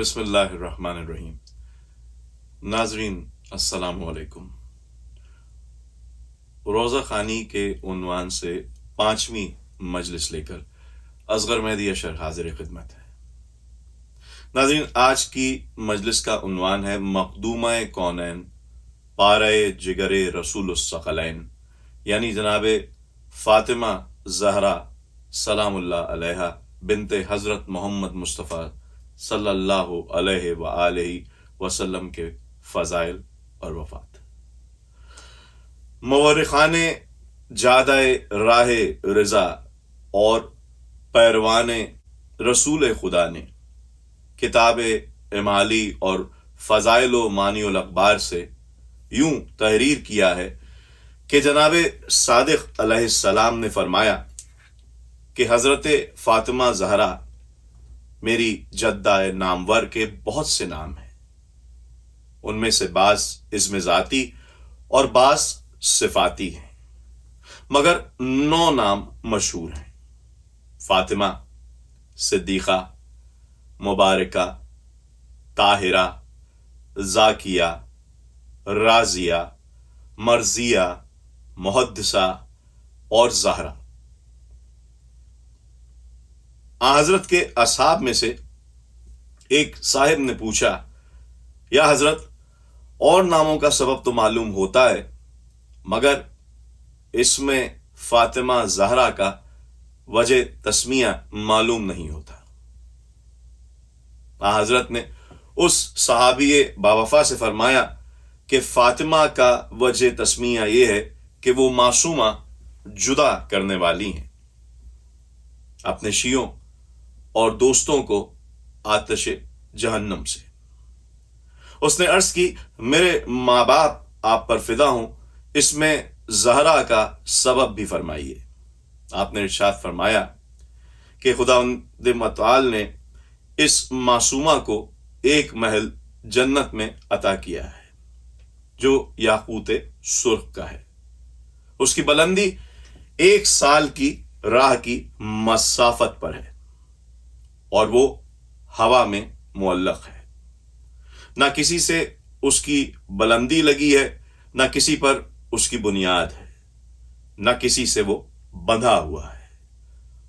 بسم اللہ الرحمن الرحیم۔ ناظرین السلام علیکم۔ روضہ خوانی کے عنوان سے 5ویں مجلس لے کر اصغر مہدی اشر حاضر خدمت ہے۔ ناظرین، آج کی مجلس کا عنوان ہے مقدومہ کونین پارہ جگر رسول الثقلین، یعنی جناب فاطمہ زہرا سلام اللہ علیہا بنت حضرت محمد مصطفیٰ صلی اللہ علیہ وآلہ وسلم کے فضائل اور وفات۔ مورخان جادہ راہ رضا اور پیروان رسول خدا نے کتاب امالی اور فضائل و معنی الاخبار سے یوں تحریر کیا ہے کہ جناب صادق علیہ السلام نے فرمایا کہ حضرت فاطمہ زہرا میری جدہ نامور کے بہت سے نام ہیں، ان میں سے بعض اسم ذاتی اور بعض صفاتی ہیں، مگر 9 نام مشہور ہیں: فاطمہ، صدیقہ، مبارکہ، طاہرہ، زاکیہ، راضیہ، مرضیہ، محدثہ اور زہرا۔ حضرت کے اصحاب میں سے ایک صاحب نے پوچھا، یا حضرت، اور ناموں کا سبب تو معلوم ہوتا ہے مگر اس میں فاطمہ زہرا کا وجہ تسمیہ معلوم نہیں ہوتا۔ حضرت نے اس صحابی باوفا سے فرمایا کہ فاطمہ کا وجہ تسمیہ یہ ہے کہ وہ معصومہ جدا کرنے والی ہیں، اپنے شیعوں اور دوستوں کو آتش جہنم سے۔ اس نے عرض کی، میرے ماں باپ آپ پر فدا ہوں، اس میں زہرا کا سبب بھی فرمائیے۔ آپ نے ارشاد فرمایا کہ خداوند متعال نے اس معصومہ کو ایک محل جنت میں عطا کیا ہے جو یاقوت سرخ کا ہے، اس کی بلندی 1 سال کی راہ کی مسافت پر ہے اور وہ ہوا میں معلق ہے، نہ کسی سے اس کی بلندی لگی ہے، نہ کسی پر اس کی بنیاد ہے، نہ کسی سے وہ بندھا ہوا ہے۔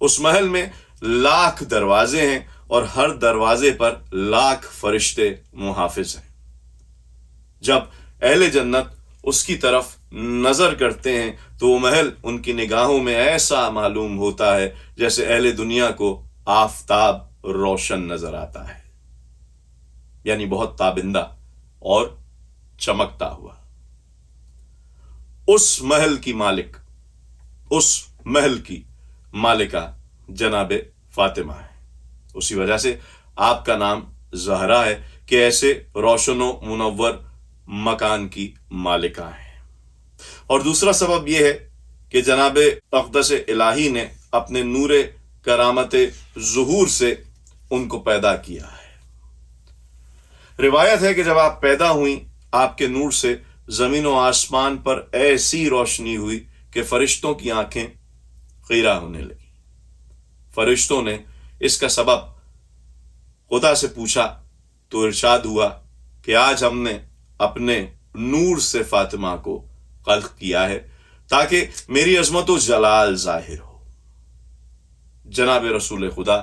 اس محل میں 1,00,000 دروازے ہیں اور ہر دروازے پر 1,00,000 فرشتے محافظ ہیں۔ جب اہل جنت اس کی طرف نظر کرتے ہیں تو وہ محل ان کی نگاہوں میں ایسا معلوم ہوتا ہے جیسے اہل دنیا کو آفتاب روشن نظر آتا ہے، یعنی بہت تابندہ اور چمکتا ہوا۔ اس محل کی مالکہ جناب فاطمہ ہے، اسی وجہ سے آپ کا نام زہرا ہے کہ ایسے روشن و منور مکان کی مالکہ ہیں۔ اور دوسرا سبب یہ ہے کہ جناب اقدس الہی نے اپنے نور کرامت ظہور سے ان کو پیدا کیا ہے۔ روایت ہے کہ جب آپ پیدا ہوئیں، آپ کے نور سے زمین و آسمان پر ایسی روشنی ہوئی کہ فرشتوں کی آنکھیں خیرہ ہونے لگی۔ فرشتوں نے اس کا سبب خدا سے پوچھا تو ارشاد ہوا کہ آج ہم نے اپنے نور سے فاطمہ کو خلق کیا ہے تاکہ میری عظمت و جلال ظاہر ہو۔ جناب رسول خدا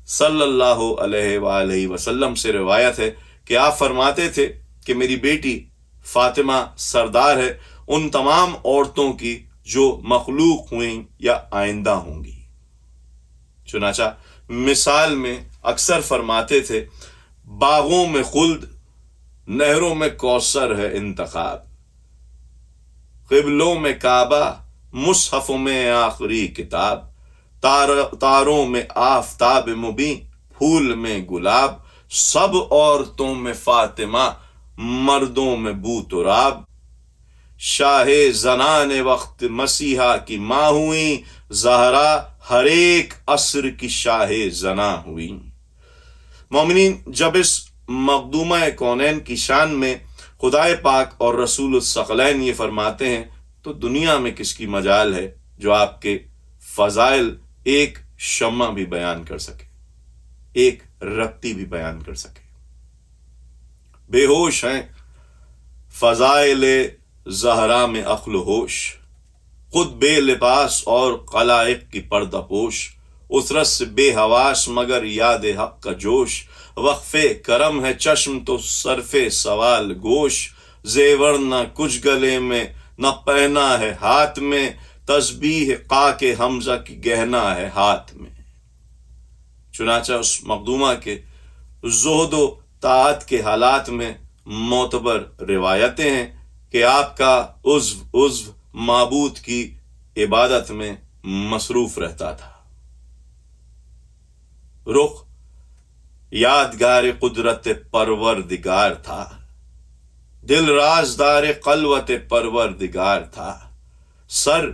صلی اللہ علیہ وآلہ وسلم سے روایت ہے کہ آپ فرماتے تھے کہ میری بیٹی فاطمہ سردار ہے ان تمام عورتوں کی جو مخلوق ہوئیں یا آئندہ ہوں گی۔ چنانچہ مثال میں اکثر فرماتے تھے، باغوں میں خلد، نہروں میں کوثر ہے انتخاب، قبلوں میں کعبہ، مصحف میں آخری کتاب، تاروں میں آفتاب مبین، پھول میں گلاب، سب عورتوں میں فاطمہ، مردوں میں بو تراب، شاہ زنان وقت مسیحا کی ماں ہوئی، زہرا ہر ایک عصر کی شاہ زنا ہوئی۔ مومنین، جب اس مقدومہ کونین کی شان میں خدائے پاک اور رسول الثقلین یہ فرماتے ہیں تو دنیا میں کس کی مجال ہے جو آپ کے فضائل ایک شمع بھی بیان کر سکے، ایک رتی بھی بیان کر سکے۔ بے ہوش ہیں فضائل زہرا میں عقل و ہوش، خود بے لباس اور خلائق کی پردہ پوش، اسرت سے بے حواس مگر یاد حق کا جوش، وقف کرم ہے چشم تو صرف سوال گوش، زیور نہ کچھ گلے میں نہ پہنا ہے ہاتھ میں، تسبیح خاک حمزہ کی گہنا ہے ہاتھ میں۔ چنانچہ اس مخدومہ کے زہد و طاعت کے حالات میں معتبر روایتیں ہیں کہ آپ کا عضو معبود کی عبادت میں مصروف رہتا تھا، رخ یادگار قدرت پروردگار تھا، دل رازدار خلوت پروردگار تھا، سر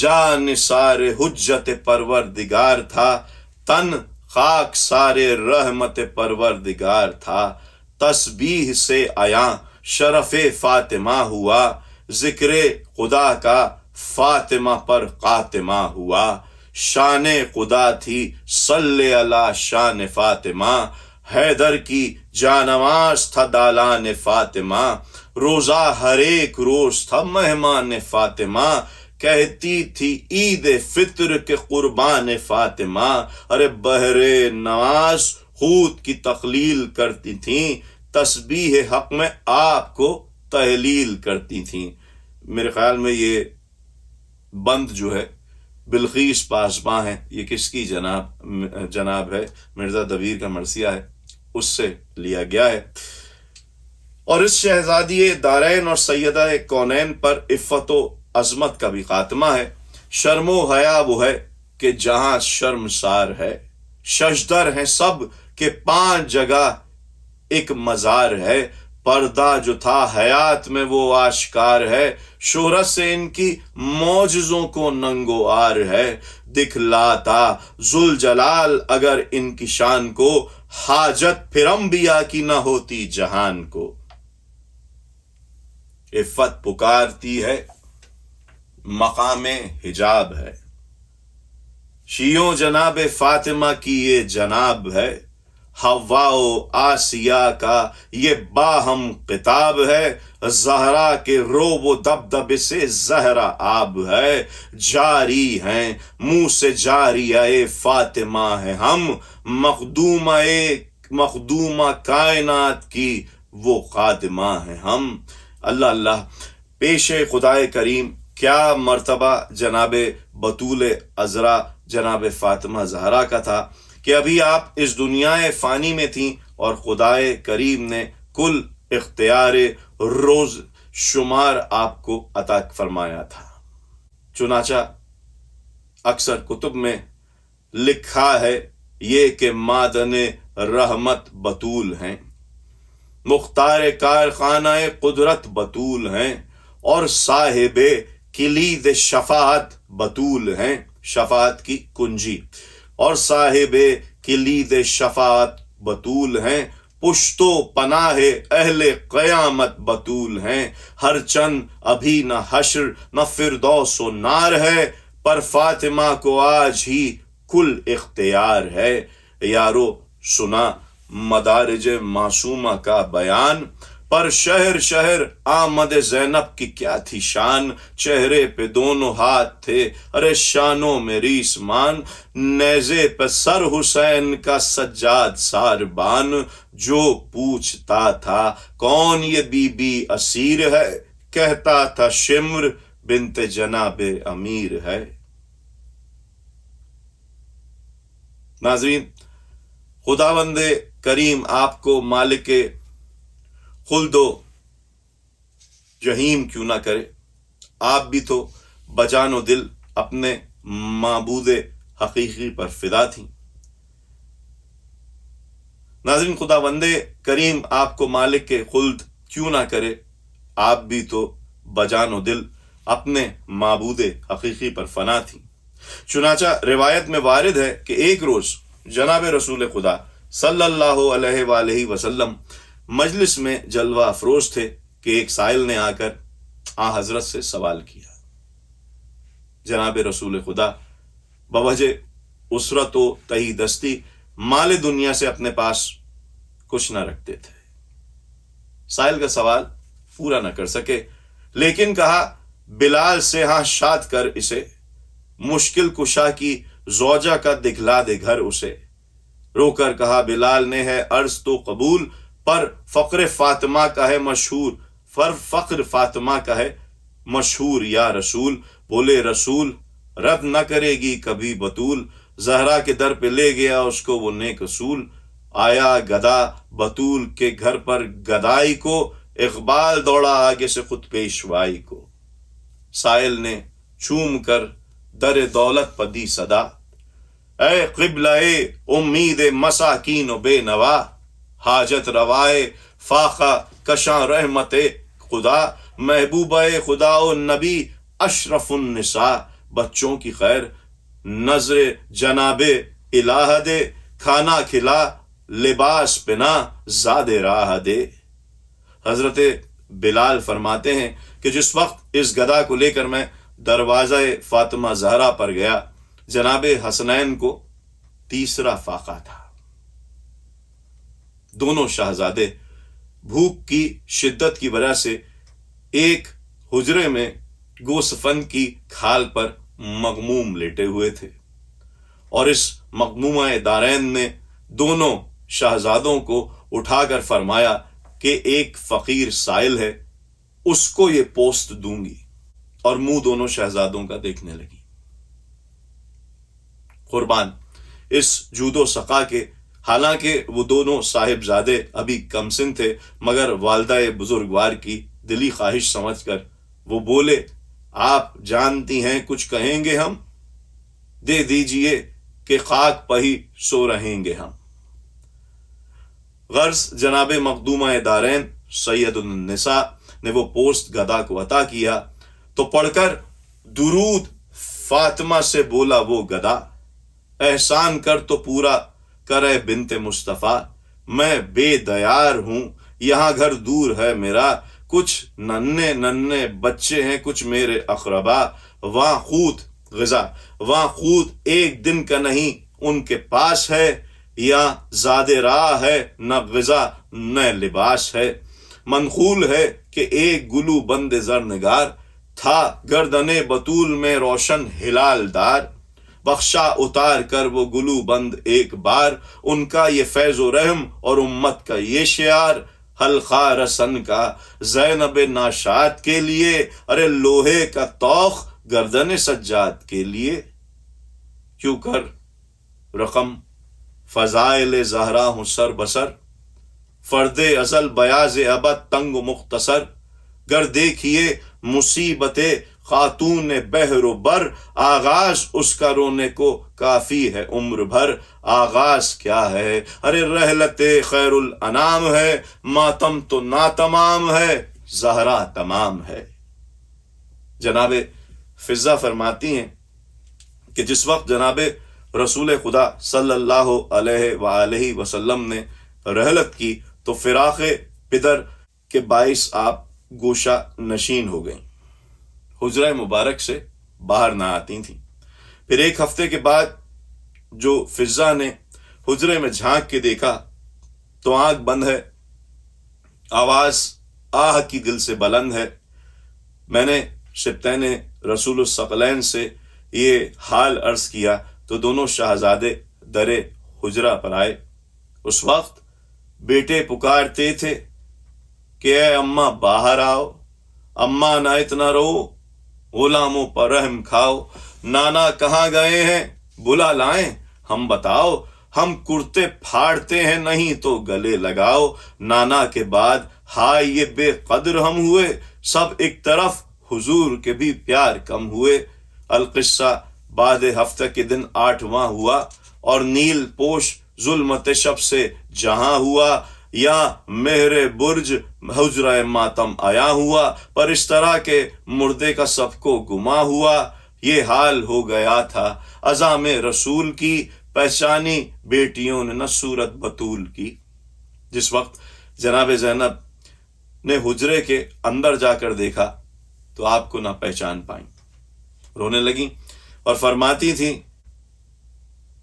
جان سار حجت پروردگار تھا، تن خاک سارے رحمت پروردگار تھا، تسبیح سے عیاں شرف فاطمہ ہوا، ذکر خدا کا فاطمہ پر خاتمہ ہوا، شان خدا تھی صلی علی شان فاطمہ، حیدر کی جانواز تھا دالان فاطمہ، روزہ ہر ایک روز تھا مہمان فاطمہ، کہتی تھی عید فطر کے قربان فاطمہ، ارے بحر نواز حوت کی تخلیل کرتی تھیں، تسبیح حق میں آپ کو تحلیل کرتی تھیں۔ میرے خیال میں یہ بند جو ہے بلقیس پاسباں ہے، یہ کس کی جناب ہے، مرزا دبیر کا مرثیہ ہے، اس سے لیا گیا ہے، اور اس شہزادی دارین اور سیدہ کونین پر عفت و عظمت کا بھی خاتمہ ہے۔ شرم و حیا وہ ہے کہ جہاں شرمسار ہے، ششدر ہیں سب کہ 5 جگہ ایک مزار ہے، پردہ جو تھا حیات میں وہ آشکار ہے، شہرت سے ان کی معجزوں کو ننگو آر ہے، دکھلاتا ذوالجلال اگر ان کی شان کو، حاجت پھر انبیاء کی نہ ہوتی جہان کو۔ عفت پکارتی ہے مقام حجاب ہے، شیعوں جناب فاطمہ کی یہ جناب ہے، حوا و آسیہ کا یہ باہم خطاب ہے، زہرا کے روب و دبدبے سے زہرا آب ہے، جاری ہیں منہ سے جاریہ فاطمہ ہے ہم، مخدومہ کائنات کی وہ خادمہ ہیں ہم۔ اللہ اللہ، پیش خدائے کریم کیا مرتبہ جناب بطول عذرا جناب فاطمہ زہرا کا تھا کہ ابھی آپ اس دنیا فانی میں تھیں اور خدائے کریم نے کل اختیار روز شمار آپ کو عطا فرمایا تھا۔ چنانچہ اکثر کتب میں لکھا ہے یہ کہ معدن رحمت بطول ہیں، مختار کارخانہ قدرت بطول ہیں، اور صاحب کلید شفاعت بطول ہیں، شفاعت کی کنجی، اور صاحب کلید شفاعت بطول ہیں، پشت و پناہ اہل قیامت بطول ہیں، ہر چند ابھی نہ حشر نہ فردوس و نار ہے، پر فاطمہ کو آج ہی کل اختیار ہے۔ یارو سنا مدارج معصومہ کا بیان، پر شہر شہر آمد زینب کی کیا تھی شان، چہرے پہ دونوں ہاتھ تھے ارے شانوں میں ریسمان، نیزے پہ سر حسین کا سجاد ساربان، جو پوچھتا تھا کون یہ بی بی اسیر ہے، کہتا تھا شمر بنت جناب امیر ہے۔ ناظرین، خداوند کریم آپ کو مالک خلد و جہیم کیوں نہ کرے، آپ بھی تو بجان و دل اپنے معبود حقیقی پر فدا تھیں۔ ناظرین، خداوند کریم آپ کو مالک خلد کیوں نہ کرے، آپ بھی تو بجان و دل اپنے معبود حقیقی پر فنا تھیں۔ چنانچہ روایت میں وارد ہے کہ ایک روز جناب رسول خدا صلی اللہ علیہ وآلہ وسلم مجلس میں جلوہ افروز تھے کہ ایک سائل نے آ کر حضرت سے سوال کیا۔ جناب رسول خدا بوجہ اسرت و تہی دستی مال دنیا سے اپنے پاس کچھ نہ رکھتے تھے۔ سائل کا سوال پورا نہ کر سکے، لیکن کہا بلال سے ہاں شاد کر اسے، مشکل کشا کی زوجہ کا دکھلا دے گھر اسے۔ رو کر کہا بلال نے ہے عرض تو قبول، پر فقر فاطمہ کا ہے مشہور، فقر فاطمہ کا ہے مشہور یا رسول۔ بولے رسول رد نہ کرے گی کبھی بطول، زہرا کے در پہ لے گیا اس کو وہ نیک اصول۔ آیا گدا بطول کے گھر پر گدائی کو، اقبال دوڑا آگے سے خود پیشوائی کو۔ سائل نے چوم کر در دولت پدی صدا، اے قبلہ امید مساکین و بے نوا، حاجت روائے فاقہ کشاں رحمت خدا، محبوبہ خدا و نبی اشرف النساء۔ بچوں کی خیر نظر جناب الہ دے، کھانا کھلا لباس پہنا زاد راہ دے۔ حضرت بلال فرماتے ہیں کہ جس وقت اس گدا کو لے کر میں دروازہ فاطمہ زہرا پر گیا، جناب حسنین کو تیسرا فاقہ تھا۔ دونوں شہزادے بھوک کی شدت کی وجہ سے ایک حجرے میں گوسفند کی کھال پر مغموم لیٹے ہوئے تھے، اور اس مغمومہ دارین نے دونوں شہزادوں کو اٹھا کر فرمایا کہ ایک فقیر سائل ہے، اس کو یہ پوست دوں گی، اور منہ دونوں شہزادوں کا دیکھنے لگی۔ قربان اس جود و سخا کے، حالانکہ وہ دونوں صاحبزادے ابھی کم سن تھے، مگر والدہ بزرگوار کی دلی خواہش سمجھ کر وہ بولے آپ جانتی ہیں کچھ کہیں گے ہم، دے دیجئے کہ خاک پہ ہی سو رہیں گے ہم۔ غرض جناب مخدومہ دارین سید النساء نے وہ پوست گدا کو عطا کیا تو پڑھ کر درود فاطمہ سے بولا وہ گدا، احسان کر تو پورا کرے بنت مصطفیٰ، میں بے دیار ہوں یہاں گھر دور ہے میرا، کچھ ننھے ننھے بچے ہیں کچھ میرے اقربا، وہاں خود غذا وہاں خود ایک دن کا نہیں ان کے پاس ہے، یا زاد راہ ہے نہ غذا نہ لباس ہے۔ منقول ہے کہ ایک گلو بند زرنگار تھا گردن بطول میں روشن ہلال دار، بخشا اتار کر وہ گلو بند ایک بار، ان کا یہ فیض و رحم اور امت کا یہ شعار، حلقہ رسن کا زینب ناشاد کے لیے، ارے لوہے کا توق گردن سجاد کے لیے، کیوں کر رقم فضائل زہرا ہوں سر بسر، فرد ازل بیاض ابد تنگ و مختصر، گر دیکھیے مصیبت خاتون بحر و بر، آغاز اس کا رونے کو کافی ہے عمر بھر، آغاز کیا ہے ارے رحلت خیر الانام ہے، ماتم تو ناتمام ہے زہرا تمام ہے۔ جناب فضہ فرماتی ہیں کہ جس وقت جناب رسول خدا صلی اللہ علیہ وآلہ وسلم نے رحلت کی تو فراق پدر کے باعث آپ گوشہ نشین ہو گئیں، حجرہ مبارک سے باہر نہ آتی تھیں۔ پھر ایک ہفتے کے بعد جو فضہ نے حجرے میں جھانک کے دیکھا تو آنکھ بند ہے، آواز آہ کی دل سے بلند ہے۔ میں نے سبطین رسول الثقلین سے یہ حال عرض کیا تو دونوں شہزادے در حجرہ پر آئے۔ اس وقت بیٹے پکارتے تھے کہ اے اماں باہر آؤ، اماں نہ اتنا رو، غلاموں پر رحم کھاؤ، نانا کہاں گئے ہیں بلا لائیں ہم بتاؤ، ہم کرتے پھاڑتے ہیں نہیں تو گلے لگاؤ، نانا کے بعد ہائے یہ بے قدر ہم ہوئے، سب ایک طرف حضور کے بھی پیار کم ہوئے۔ القصہ بعد ہفتہ کے دن 8واں ہوا اور نیل پوش ظلمت شب سے جہاں ہوا، یا مہر برج حجرہ ماتم آیا ہوا، پر اس طرح کے مردے کا سب کو گما ہوا، یہ حال ہو گیا تھا عزام رسول کی، پہچانی بیٹیوں نے نہ صورت بطول کی۔ جس وقت جناب زینب نے حجرے کے اندر جا کر دیکھا تو آپ کو نہ پہچان پائیں، رونے لگیں اور فرماتی تھیں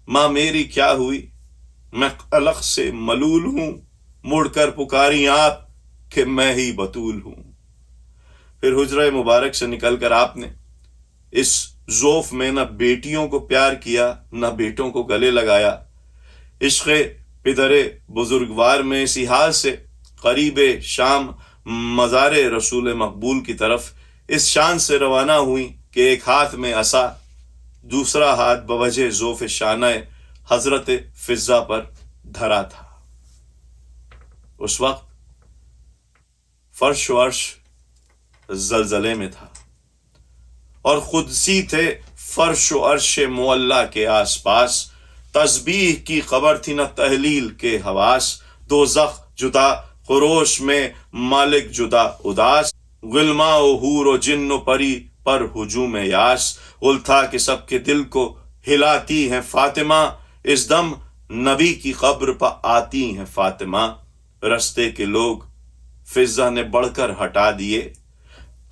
ماں میری کیا ہوئی، میں قلق سے ملول ہوں، مڑ کر پکاری آپ کہ میں ہی بطول ہوں۔ پھر حجرہ مبارک سے نکل کر آپ نے اس ذوف میں نہ بیٹیوں کو پیار کیا نہ بیٹوں کو گلے لگایا۔ عشق پدر بزرگوار میں اسی حال سے قریب شام مزار رسول مقبول کی طرف اس شان سے روانہ ہوئی کہ ایک ہاتھ میں عصا، دوسرا ہاتھ بوجہ ذوف شانہ حضرت فضہ پر دھرا تھا۔ اس وقت فرش و عرش زلزلے میں تھا اور قدسی تھے فرش و عرش معلیٰ کے آس پاس، تسبیح کی خبر تھی نہ تحلیل کے حواس، دوزخ جدا خروش میں مالک جدا اداس، غلما و حور و جن و پری پر ہجوم یاس، غل تھا کہ سب کے دل کو ہلاتی ہیں فاطمہ، اس دم نبی کی قبر پر آتی ہیں فاطمہ۔ رستے کے لوگ فضہ نے بڑھ کر ہٹا دیے،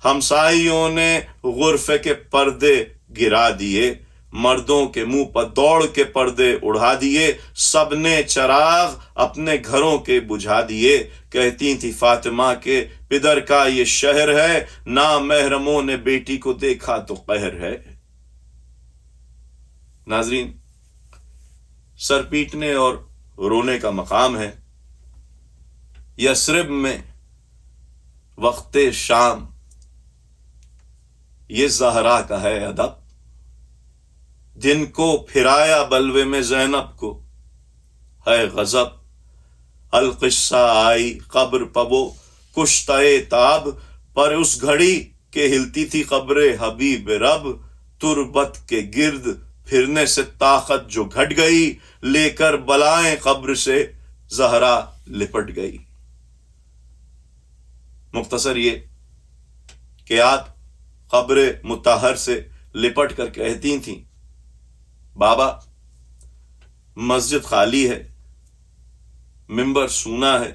ہمسائیوں نے غرفے کے پردے گرا دیے، مردوں کے منہ پر دوڑ کے پردے اڑا دیے، سب نے چراغ اپنے گھروں کے بجھا دیے۔ کہتی تھی فاطمہ کے پدر کا یہ شہر ہے، نامحرموں نے بیٹی کو دیکھا تو قہر ہے۔ ناظرین، سر پیٹنے اور رونے کا مقام ہے یثرب میں وقت شام، یہ زہرا کا ہے ادب، جن کو پھرایا بلوے میں زینب کو ہے غضب۔ القصہ آئی قبر پبو کشتہ تاب، پر اس گھڑی کے ہلتی تھی قبر حبیب رب، تربت کے گرد پھرنے سے طاقت جو گھٹ گئی، لے کر بلائیں قبر سے زہرا لپٹ گئی۔ مختصر یہ کہ آپ قبر مطہر سے لپٹ کر کہتی تھیں، بابا مسجد خالی ہے، منبر سونا ہے،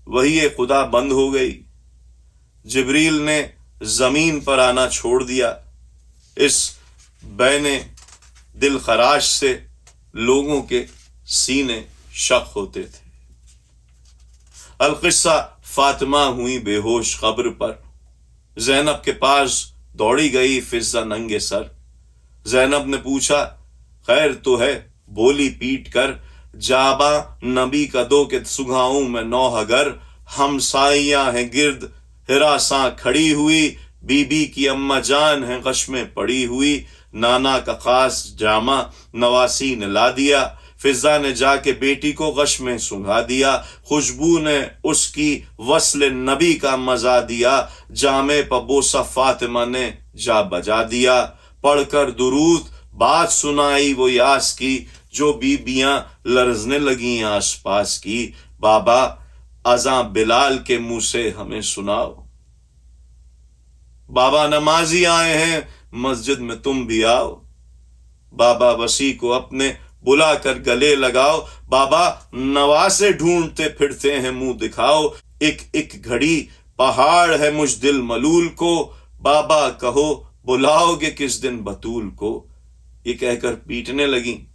وحی خدا بند ہو گئی، جبریل نے زمین پر آنا چھوڑ دیا، اس بین دل خراش سے لوگوں کے سینے شق ہوتے تھے۔ القصہ فاطمہ ہوئی بے ہوش قبر پر، زینب کے پاس دوڑی گئی فضہ ننگے سر۔ زینب نے پوچھا خیر تو ہے، بولی پیٹ کر، جاباں نبی کا دو کہ سگھاؤں میں نوح گر، ہمسائیاں ہیں گرد ہراساں کھڑی ہوئی، بی بی کی اماں جان ہیں غش میں پڑی ہوئی، نانا کا خاص جامہ نواسی نے لا دیا، فضہ نے جا کے بیٹی کو غش میں سنگھا دیا، خوشبو نے اس کی وصل نبی کا مزہ دیا، جامے پہ بوسہ فاطمہ نے جا بجا دیا، پڑھ کر درود بات سنائی وہ یاس کی، جو بیبیاں لرزنے لگیں آس پاس کی، بابا اذاں بلال کے منہ سے ہمیں سناؤ، بابا نمازی آئے ہیں مسجد میں تم بھی آؤ، بابا وسیع کو اپنے بلا کر گلے لگاؤ، بابا نواسے ڈھونڈتے پھرتے ہیں منہ دکھاؤ، ایک ایک گھڑی پہاڑ ہے مجھ دل ملول کو، بابا کہو بلاؤ گے کس دن بطول کو۔ یہ کہہ کر پیٹنے لگیں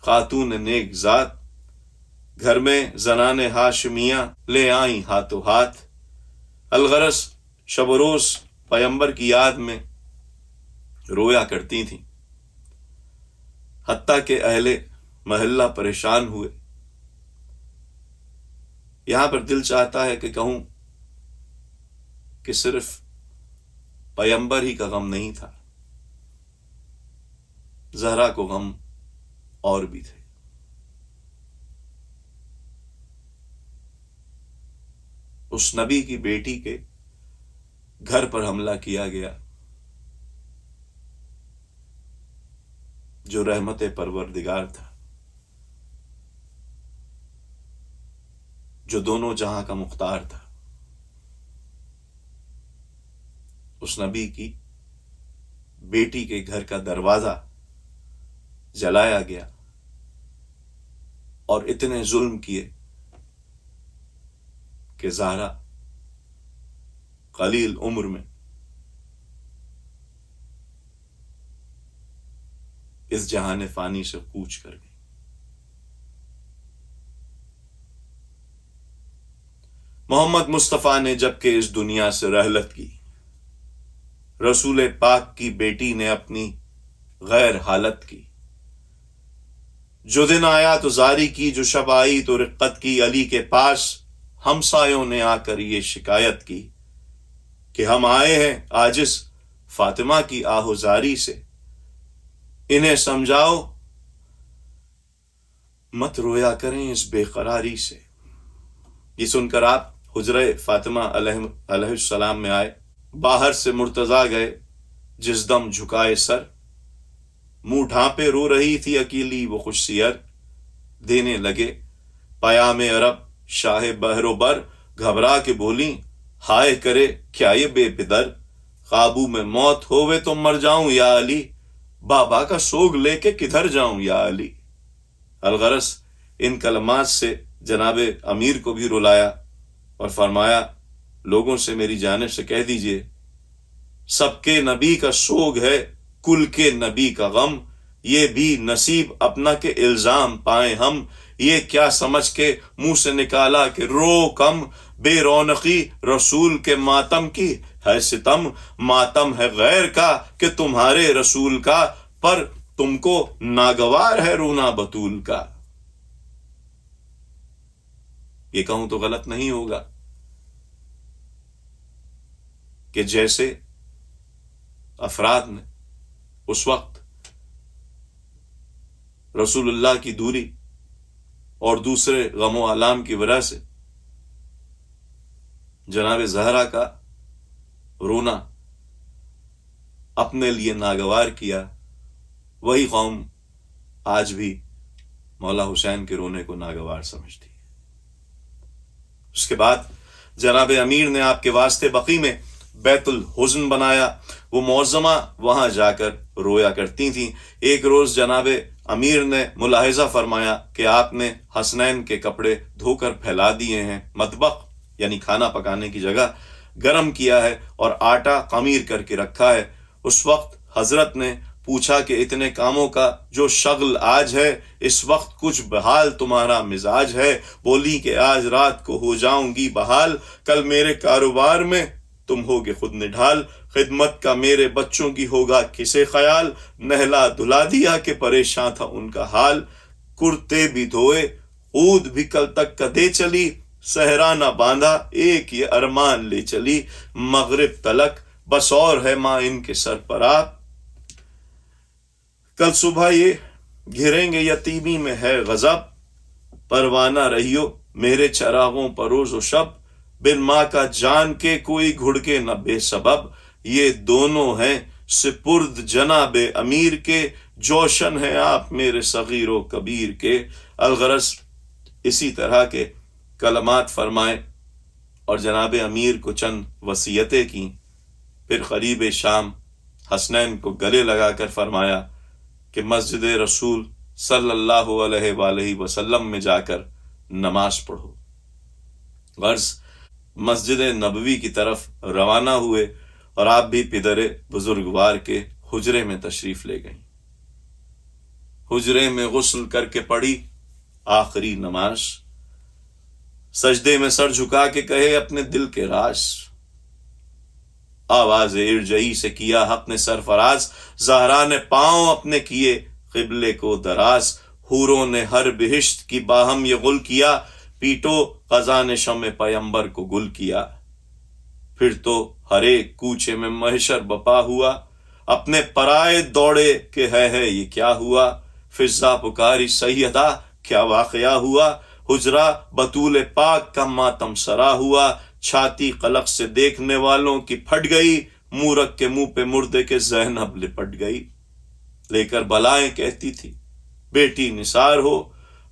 خاتون نیک ذات، گھر میں زنان ہاشمیہ لے آئیں ہاتھوں ہاتھ، الغرض شب و روز پیمبر کی یاد میں رویا کرتی تھیں، حتیٰ کہ اہل محلہ پریشان ہوئے۔ یہاں پر دل چاہتا ہے کہ کہوں کہ صرف پیمبر ہی کا غم نہیں تھا، زہرا کو غم اور بھی تھے۔ اس نبی کی بیٹی کے گھر پر حملہ کیا گیا جو رحمت پروردگار تھا، جو دونوں جہاں کا مختار تھا۔ اس نبی کی بیٹی کے گھر کا دروازہ جلایا گیا اور اتنے ظلم کیے کہ زہرا قلیل عمر میں اس جہان فانی سے کوچ کر گئی۔ محمد مصطفیٰ نے جبکہ اس دنیا سے رحلت کی، رسول پاک کی بیٹی نے اپنی غیر حالت کی، جو دن آیا تو زاری کی، جو شب آئی تو رقت کی، علی کے پاس ہمسایوں نے آ کر یہ شکایت کی کہ ہم آئے ہیں عاجز فاطمہ کی آہوزاری سے، انہیں سمجھاؤ مت رویا کریں اس بے قراری سے۔ یہ سن کر آپ حجرہ فاطمہ علیہ السلام میں آئے، باہر سے مرتضیٰ گئے، جس دم جھکائے سر، منہ ڈھانپے رو رہی تھی اکیلی وہ خوش سیر، دینے لگے پیام عرب شاہ بحر و بر، گھبرا کے بولیں ہائے کرے کیا یہ بے پدر، قابو میں موت ہووے تو مر جاؤں یا علی، بابا کا سوگ لے کے کدھر جاؤں یا علی۔ الغرض ان کلمات سے جناب امیر کو بھی رلایا اور فرمایا لوگوں سے میری جانب سے کہہ دیجئے سب کے نبی کا سوگ ہے کل کے نبی کا غم، یہ بھی نصیب اپنا کے الزام پائیں ہم، یہ کیا سمجھ کے منہ سے نکالا کہ رو کم، بے رونقی رسول کے ماتم کی ہے ستم، ماتم ہے غیر کا کہ تمہارے رسول کا، پر تم کو ناگوار ہے رونا بطول کا۔ یہ کہوں تو غلط نہیں ہوگا کہ جیسے افراد نے اس وقت رسول اللہ کی دوری اور دوسرے غم و آلام کی وجہ سے جناب زہرا کا رونا اپنے لیے ناگوار کیا، وہی قوم آج بھی مولا حسین کے رونے کو ناگوار سمجھتی ہے۔ اس کے بعد جناب امیر نے آپ کے واسطے بقی میں بیت الحزن بنایا، وہ معظمہ وہاں جا کر رویا کرتی تھیں۔ ایک روز جناب امیر نے ملاحظہ فرمایا کہ آپ نے حسنین کے کپڑے دھو کر پھیلا دیے ہیں، مطبخ یعنی کھانا پکانے کی جگہ گرم کیا ہے اور آٹا خمیر کر کے رکھا ہے۔ اس وقت حضرت نے پوچھا کہ اتنے کاموں کا جو شغل آج ہے، اس وقت کچھ بحال تمہارا مزاج ہے؟ بولی کہ آج رات کو ہو جاؤں گی بحال، کل میرے کاروبار میں تم ہوگے خود نڈھال، خدمت کا میرے بچوں کی ہوگا کسے خیال، نہلا دھلا دیا کہ پریشاں تھا ان کا حال، کرتے بھی دھوئے خود بھی کل تک کا دے چلی، صحرا نہ باندھا ایک یہ ارمان لے چلی، مغرب تلک بس اور ہے ماں ان کے سر پر آپ، کل صبح یہ گھریں گے یتیمی میں ہے غضب، پروانہ رہیو میرے چراغوں پر روز و شب، بن ماں کا جان کے کوئی گھڑکے نہ بے سبب، یہ دونوں ہیں سپرد جناب امیر کے، جوشن ہیں آپ میرے صغیر و کبیر کے۔ الغرض اسی طرح کے کلمات فرمائے اور جناب امیر کو چند وصیتیں کی، پھر قریب شام حسنین کو گلے لگا کر فرمایا کہ مسجد رسول صلی اللہ علیہ وآلہ وسلم میں جا کر نماز پڑھو۔ غرض مسجد نبوی کی طرف روانہ ہوئے اور آپ بھی پدر بزرگوار کے حجرے میں تشریف لے گئیں۔ حجرے میں غسل کر کے پڑھی آخری نماز، سجدے میں سر جھکا کے کہے اپنے دل کے راز، آواز ارجعی سے کیا حق نے سرفراز، زہرا نے پاؤں اپنے کیے قبلے کو دراز، حوروں نے ہر بہشت کی باہم یہ غل کیا، پیٹو قضا نے شمع پیمبر کو گل کیا، پھر تو ہر ایک کوچے میں محشر بپا ہوا، اپنے پرائے دوڑے کہ ہے یہ کیا ہوا، فضا پکاری سیدہ کیا واقعہ ہوا، حجرہ بطول پاک کا ماتم سرا ہوا، چھاتی قلق سے دیکھنے والوں کی پھٹ گئی، مورک کے منہ پہ مردے کے زینب لپٹ گئی، لے کر بلائیں کہتی تھی بیٹی نثار ہو،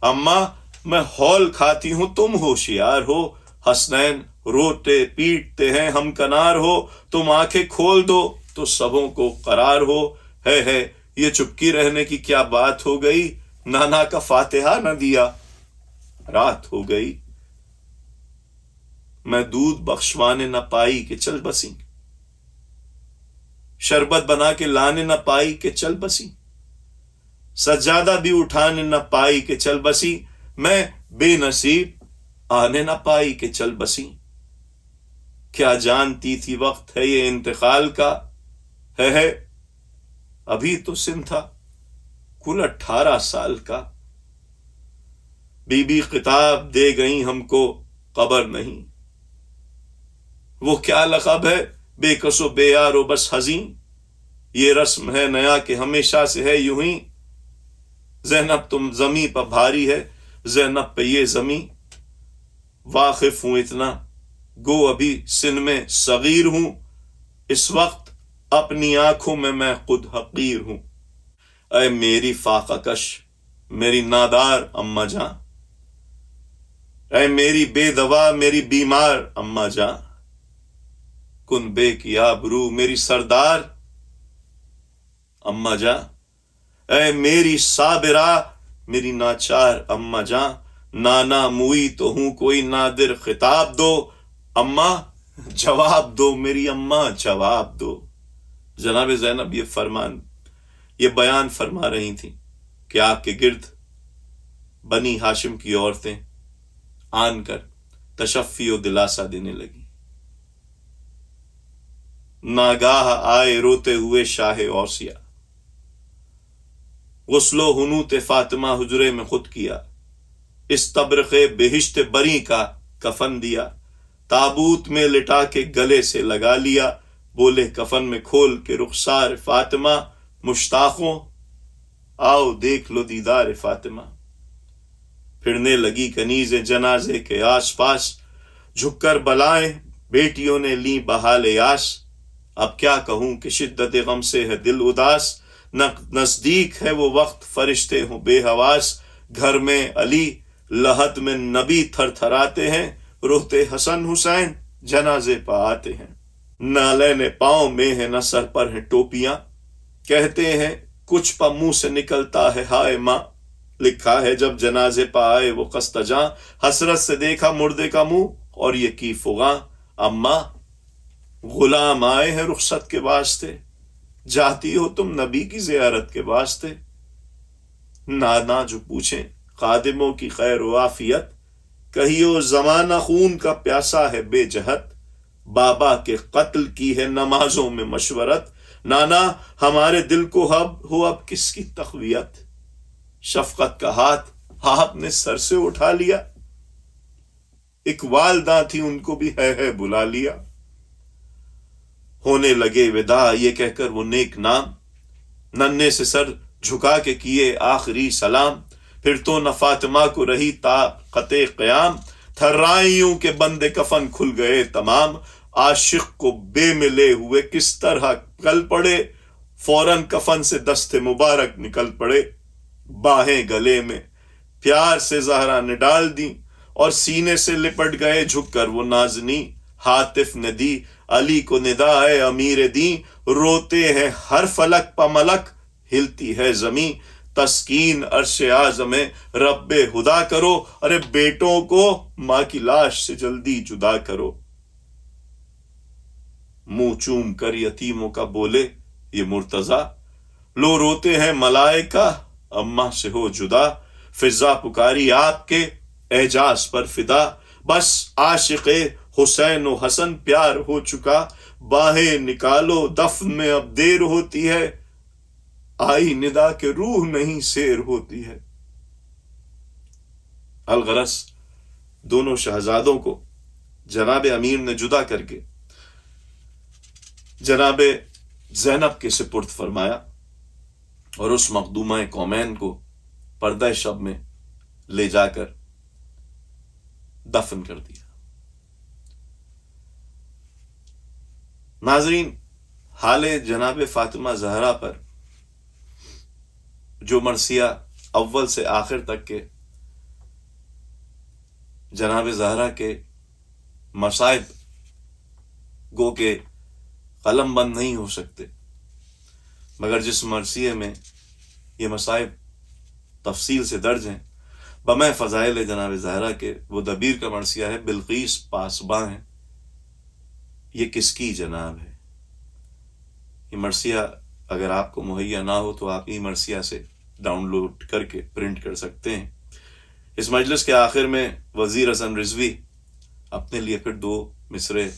اماں میں ہول کھاتی ہوں تم ہوشیار ہو، حسنین روتے پیٹتے ہیں ہم کنار ہو، تم آنکھیں کھول دو تو سبوں کو قرار ہو، ہے یہ چپکی رہنے کی کیا بات ہو گئی، نانا کا فاتحہ نہ دیا رات ہو گئی، میں دودھ بخشوانے نہ پائی کہ چل بسی، شربت بنا کے لانے نہ پائی کہ چل بسی، سجادہ بھی اٹھانے نہ پائی کہ چل بسی، میں بے نصیب آنے نہ پائی کہ چل بسی، کیا جانتی تھی وقت ہے یہ انتقال کا، ہے ابھی تو سن تھا کل 18 سال کا۔ بی بی خطاب دے گئی ہم کو قبر نہیں، وہ کیا لقب ہے بے کس و بے یار و بس حزین، یہ رسم ہے نیا کہ ہمیشہ سے ہے یوں ہی، زینب تم زمیں پہ بھاری ہے، زینب پہ یہ زمیں، واقف ہوں اتنا گو ابھی سن میں صغیر ہوں، اس وقت اپنی آنکھوں میں خود حقیر ہوں۔ اے میری فاقہ کش میری نادار اماں جان، اے میری بے دوا میری بیمار اماں جان، کن بے کی آبرو میری سردار اماں جان، اے میری صابرہ میری ناچار اماں جان، نانا موئی تو ہوں کوئی نادر خطاب دو، اماں جواب دو میری اماں جواب دو۔ جناب زینب یہ بیان فرما رہی تھیں کہ آپ کے گرد بنی ہاشم کی عورتیں آن کر تشفی و دلاسا دینے لگی۔ ناگاہ آئے روتے ہوئے شاہ اوسیا، غسل و حنوط فاطمہ حجرے میں خود کیا، اس تبرق بہشت بری کا کفن دیا، تابوت میں لٹا کے گلے سے لگا لیا، بولے کفن میں کھول کے رخسار فاطمہ، مشتاقوں آؤ دیکھ لو دیدار فاطمہ۔ پھرنے لگی کنیز جنازے کے آس پاس، جھک کر بلائیں بیٹیوں نے لی بحال یاس، اب کیا کہوں کہ شدت غم سے ہے دل اداس، نزدیک ہے وہ وقت فرشتے ہوں بے حواس، گھر میں علی لحد میں نبی تھر تھراتے ہیں، روتے حسن حسین جنازے پہ آتے ہیں، نالین پاؤں میں ہے نہ سر پر ہیں ٹوپیاں، کہتے ہیں کچھ پا منہ سے نکلتا ہے ہائے ماں، لکھا ہے جب جنازے پہ آئے وہ قصد جاں، حسرت سے دیکھا مردے کا منہ اور یہ کی فغاں، اماں غلام آئے ہیں رخصت کے واسطے، جاتی ہو تم نبی کی زیارت کے واسطے، نانا جو پوچھیں خادموں کی خیر و عافیت، کہیو زمانہ خون کا پیاسا ہے بے جہت، بابا کے قتل کی ہے نمازوں میں مشورت، نانا ہمارے دل کو اب کس کی تقویت، شفقت کا ہاتھ آپ نے سر سے اٹھا لیا، ایک والدہ تھی ان کو بھی ہے بلا لیا، ہونے لگے وداع یہ کہہ کر وہ نیک نام، ننھے سے سر جھکا کے کیے آخری سلام، پھر تو نہ فاطمہ کو رہی طاقت قیام، تھرائیوں کے بندے کفن کھل گئے تمام، عاشق کو بے ملے ہوئے کس طرح کل پڑے، فوراً کفن سے دست مبارک نکل پڑے، باہیں گلے میں پیار سے زہرا نے ڈال دی، اور سینے سے لپٹ گئے جھک کر وہ نازنی، ہاتف نے دی علی کو ندا اے امیر دین، روتے ہیں ہر فلک پا ملک ہلتی ہے زمین، تسکین عرش اعظم رب خدا کرو، ارے بیٹوں کو ماں کی لاش سے جلدی جدا کرو، منہ چوم کر یتیموں کا بولے یہ مرتضیٰ، لو روتے ہیں ملائکہ اماں سے ہو جدا، فضا پکاری آپ کے اعجاز پر فدا، بس عاشق حسین و حسن پیار ہو چکا، باہیں نکالو دفن میں اب دیر ہوتی ہے، آئی ندا کے روح نہیں سیر ہوتی ہے۔ الغرض دونوں شہزادوں کو جناب امیر نے جدا کر کے جناب زینب کے سپرد فرمایا، اور اس مخدومہ قومین کو پردہ شب میں لے جا کر دفن کر دیا۔ ناظرین، حال جناب فاطمہ زہرا پر جو مرثیہ اول سے آخر تک کے جناب زہرا کے مصائب گو کے قلم بند نہیں ہو سکتے، مگر جس مرثیے میں یہ مصائب تفصیل سے درج ہیں بمع فضائل جناب زہرا کے، وہ دبیر کا مرثیہ ہے، بلقیس پاسباں ہیں، یہ کس کی جناب ہے۔ یہ مرثیہ اگر آپ کو مہیا نہ ہو تو آپ ای مرثیہ سے ڈاؤن لوڈ کر کے پرنٹ کر سکتے ہیں۔ اس مجلس کے آخر میں وزیر حسن رضوی اپنے لیے پھر 2 مصرے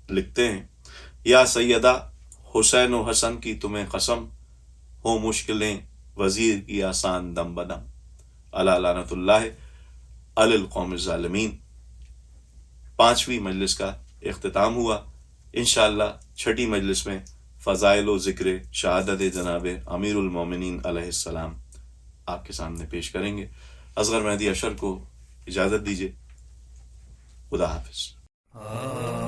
لکھتے ہیں یا سیدہ حسین و حسن کی تمہیں قسم ہو مشکلیں وزیر کی آسان دم بدم الا لعنت اللہ علی القوم الظالمین۔ 5ویں مجلس کا اختتام ہوا۔ انشاءاللہ 6ٹھی مجلس میں فضائل و ذکر شہادت جناب امیر المومنین علیہ السلام آپ کے سامنے پیش کریں گے۔ اصغر مہدی اشر کو اجازت دیجیے، خدا حافظ۔